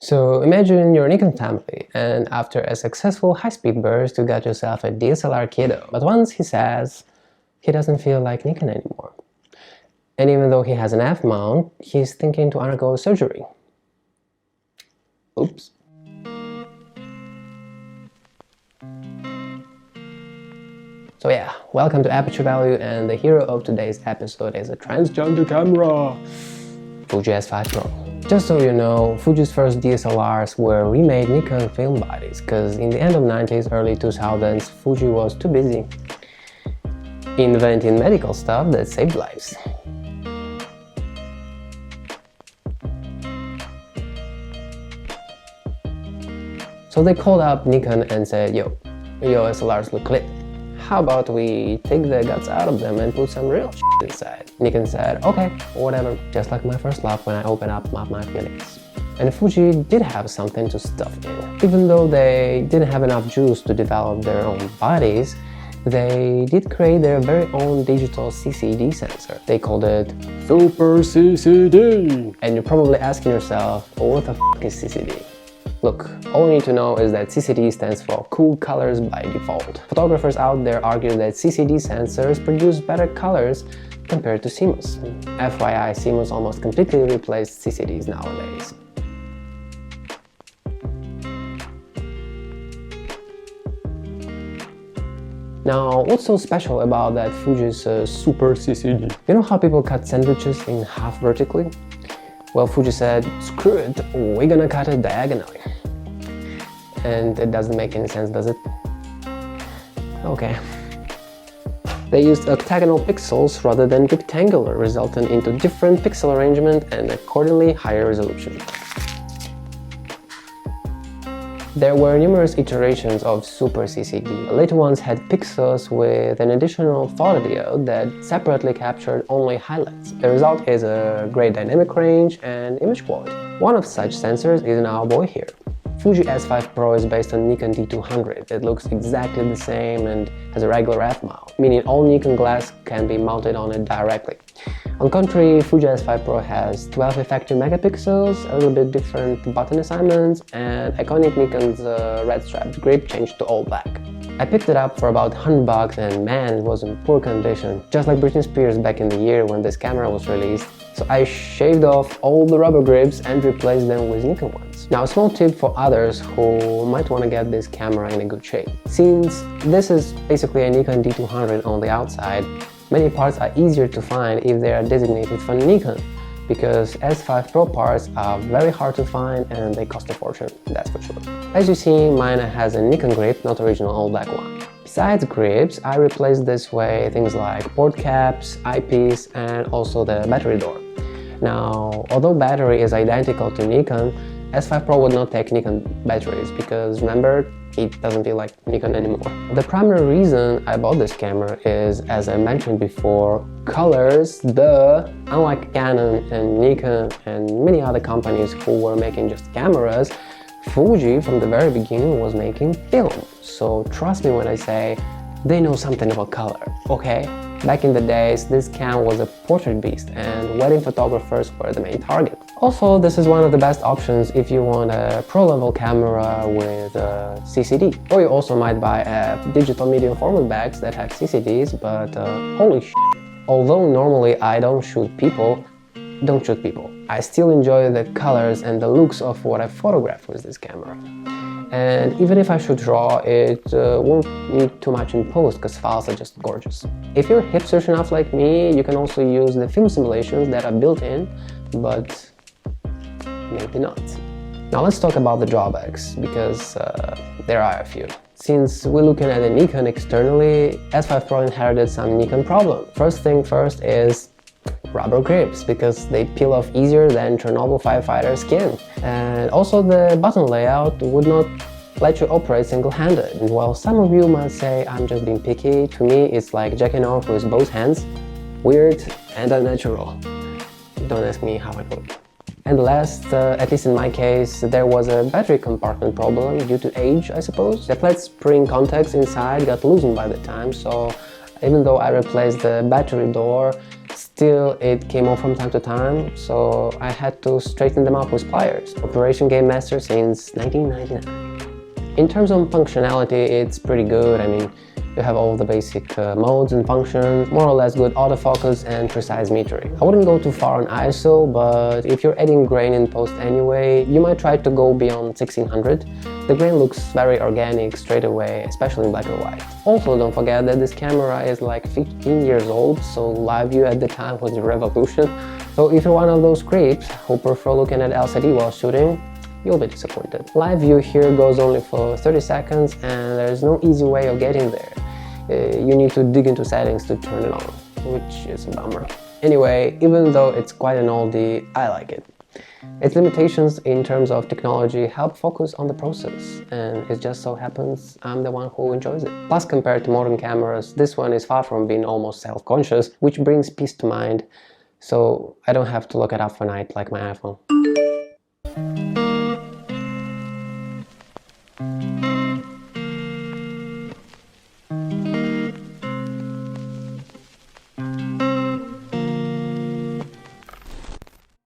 So imagine you're a Nikon family, and after a successful high-speed burst you got yourself a DSLR kiddo. But once he says he doesn't feel like Nikon anymore. And even though he has an F mount, he's thinking to undergo surgery. Oops. So yeah, welcome to Aperture Value, and the hero of today's episode is a transgender camera, Fuji S5Pro. Just so you know, Fuji's first DSLRs were remade Nikon film bodies, because in the end of 90s, early 2000s, Fuji was too busy inventing medical stuff that saved lives. So they called up Nikon and said, yo, your SLRs look lit. How about we take the guts out of them and put some real shit inside? Nikon said, okay, whatever, just like my first love when I opened up my feelings. And Fuji did have something to stuff in. Even though they didn't have enough juice to develop their own bodies, they did create their very own digital CCD sensor. They called it Super CCD. And you're probably asking yourself, what the f is CCD? Look, all you need to know is that CCD stands for cool colors by default. Photographers out there argue that CCD sensors produce better colors compared to CMOS. FYI, CMOS almost completely replaced CCDs nowadays. Now, what's so special about that Fuji's Super CCD? You know how people cut sandwiches in half vertically? Well, Fuji said, screw it, we're gonna cut it diagonally. And it doesn't make any sense, does it? Okay. They used octagonal pixels rather than rectangular, resulting into different pixel arrangement and accordingly higher resolution. There were numerous iterations of Super CCD. The later ones had pixels with an additional photodiode that separately captured only highlights. The result is a great dynamic range and image quality. One of such sensors is our boy here. Fuji S5Pro is based on Nikon D200. It looks exactly the same and has a regular F mount, meaning all Nikon glass can be mounted on it directly. On contrary, Fuji S5Pro has 12 effective megapixels, a little bit different button assignments, and iconic Nikon's red striped grip changed to all black. I picked it up for about $100 and man, it was in poor condition, just like Britney Spears back in the year when this camera was released. So I shaved off all the rubber grips and replaced them with Nikon ones. Now, a small tip for others who might want to get this camera in a good shape. Since this is basically a Nikon D200 on the outside, many parts are easier to find if they are designated for Nikon, because S5 Pro parts are very hard to find and they cost a fortune, that's for sure. As you see, mine has a Nikon grip, not original all black one. Besides grips, I replaced this way things like port caps, eyepiece, and also the battery door. Now, although battery is identical to Nikon, S5 Pro would not take Nikon batteries because, remember, it doesn't feel like Nikon anymore. The primary reason I bought this camera is, as I mentioned before, colors. Unlike Canon and Nikon and many other companies who were making just cameras, Fuji from the very beginning was making film. So trust me when I say they know something about color, okay? Back in the days, this cam was a portrait beast and wedding photographers were the main target. Also, this is one of the best options if you want a pro-level camera with CCD. Or you also might buy a digital medium format bags that have CCDs, but holy shit. Although normally I don't shoot people, I still enjoy the colors and the looks of what I photograph with this camera. And even if I should draw, it won't need too much in post because files are just gorgeous. If you're hipsters enough like me, you can also use the film simulations that are built in, but maybe not. Now let's talk about the drawbacks, because there are a few. Since we're looking at a Nikon externally, S5 Pro inherited some Nikon problem. First thing first is rubber grips, because they peel off easier than Chernobyl firefighter skin. And also the button layout would not let you operate single-handed. And while some of you might say I'm just being picky, to me it's like jacking off with both hands. Weird and unnatural. Don't ask me how it works. And last, at least in my case, there was a battery compartment problem due to age, I suppose. The flat spring contacts inside got loosened by the time, so even though I replaced the battery door, Still, it came off from time to time, so I had to straighten them up with pliers. Operation Game Master since 1999. In terms of functionality, it's pretty good. I mean, you have all the basic modes and functions, more or less good autofocus and precise metering. I wouldn't go too far on ISO, but if you're adding grain in post anyway, you might try to go beyond 1600. The grain looks very organic straight away, especially in black and white. Also, don't forget that this camera is like 15 years old, so live view at the time was a revolution. So if you're one of those creeps who prefer looking at LCD while shooting, you'll be disappointed. Live view here goes only for 30 seconds and there's no easy way of getting there. You need to dig into settings to turn it on, which is a bummer. Anyway, even though it's quite an oldie, I like it. Its limitations in terms of technology help focus on the process, and it just so happens I'm the one who enjoys it. Plus, compared to modern cameras, this one is far from being almost self-conscious, which brings peace to mind, so I don't have to look it up for night like my iPhone.